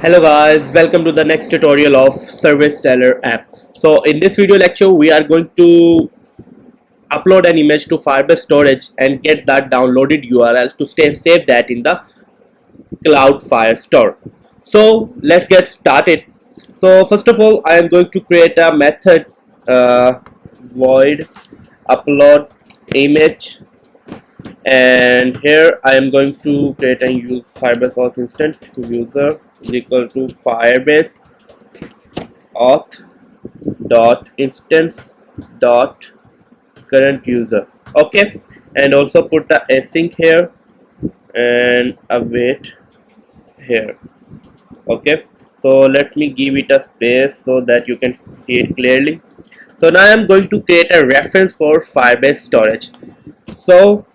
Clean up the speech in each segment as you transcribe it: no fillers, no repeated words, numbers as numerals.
Hello guys, welcome to the next tutorial of Service Seller app. So in this video lecture we are going to upload an image to Firebase storage and get that downloaded URL to save that in the cloud Firestore. So let's get started. So first of all I am going to create a method void upload image, and here I am going to create and use Firebase auth instance. User is equal to Firebase auth dot instance dot current user. Okay, and also put the async here and await here. Okay, so let me give it a space so that you can see it clearly. So now I am going to create a reference for Firebase storage. So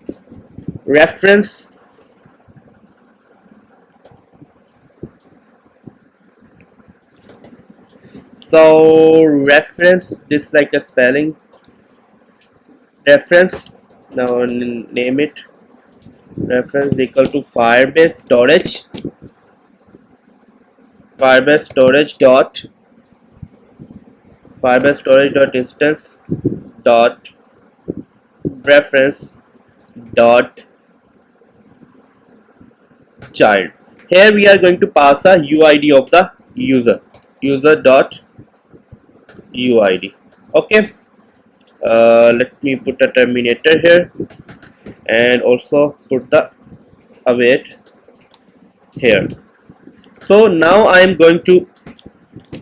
reference reference, this like a spelling reference, now name it reference equal to Firebase storage dot instance dot reference dot child. Here we are going to pass a UID of the user dot UID. Okay, let me put a terminator here and also put the await here. So now I am going to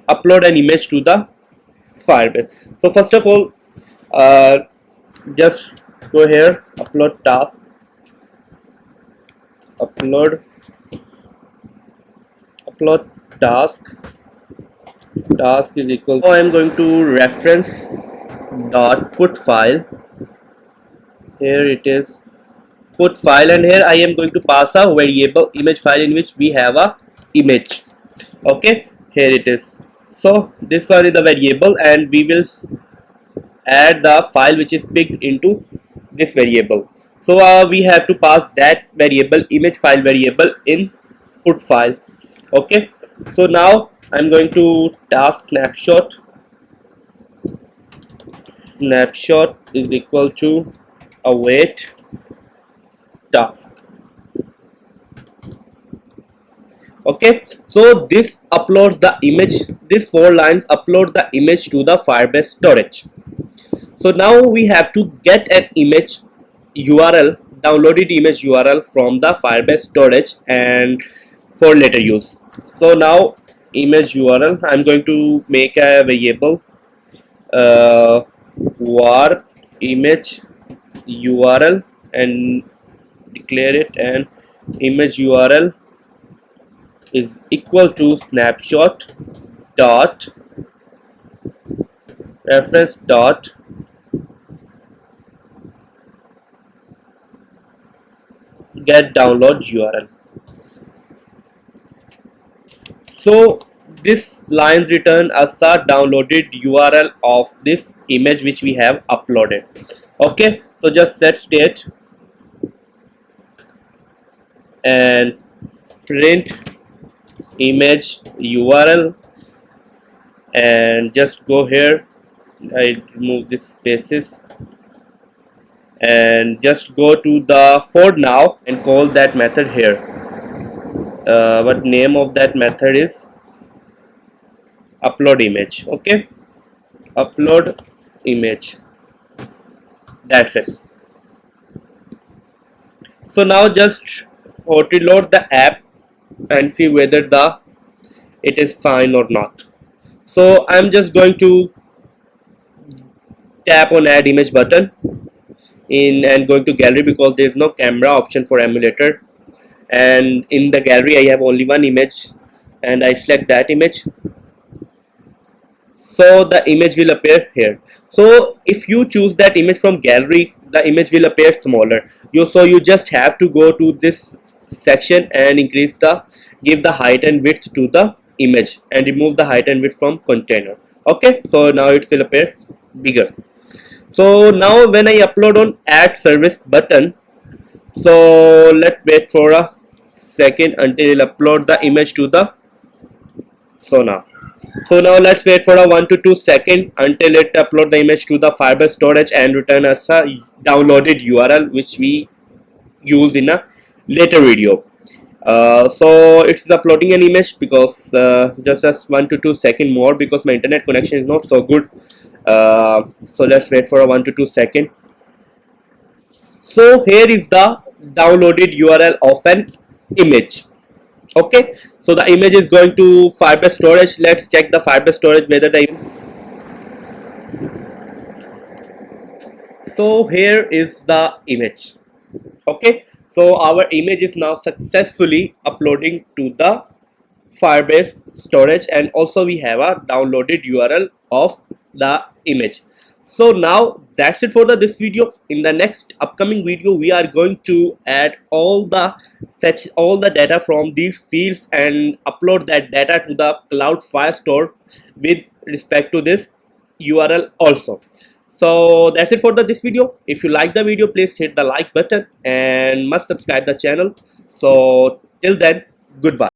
upload an image to the Firebase. So first of all, just go here, upload task, upload task is equal. So I am going to reference dot put file. Here it is, put file, and here I am going to pass a variable image file in which we have a image. Okay, here it is. So this one is the variable, and we will add the file which is picked into this variable. So we have to pass that variable, image file variable, in put file. Okay, so now I'm going to task snapshot is equal to await task. Okay, so this uploads the image, this 4 lines upload the image to the Firebase storage. So now we have to get an image URL, downloaded image URL from the Firebase storage and for later use. So now image URL, I'm going to make a variable var image URL and declare it, and image URL is equal to snapshot dot reference dot get download URL. So this lines return us a downloaded URL of this image which we have uploaded. Okay, so just set state and print image URL, and just go here, I remove this spaces, and just go to the for now and call that method here. What name of that method is upload image. Okay, upload image, that's it. So now just reload the app and see whether it is fine or not. So I'm just going to tap on add image button in and going to gallery, because there is no camera option for emulator, and in the gallery I have only one image, and I select that image. So the image will appear here. So if you choose that image from gallery, the image will appear smaller. So you just have to go to this section and give the height and width to the image and remove the height and width from container. Okay, so now it will appear bigger. So now when I upload on add service button, so let's wait for a second until it upload the image to the So now let's wait for a 1 to 2 second until it upload the image to the Firebase storage and return us a downloaded URL which we use in a later video. So it's uploading an image because just as 1 to 2 second more because my internet connection is not so good. So let's wait for a 1 to 2 second. So here is the downloaded URL of an image. Okay, so the image is going to Firebase storage. Let's check the Firebase storage whether the so here is the image. Okay, so our image is now successfully uploading to the Firebase storage, and also we have a downloaded URL of the image. So now that's it for this video. In the next upcoming video we are going to add fetch all the data from these fields and upload that data to the cloud Firestore with respect to this URL also. So that's it for this video. If you like the video, please hit the like button and must subscribe the channel. So till then, goodbye.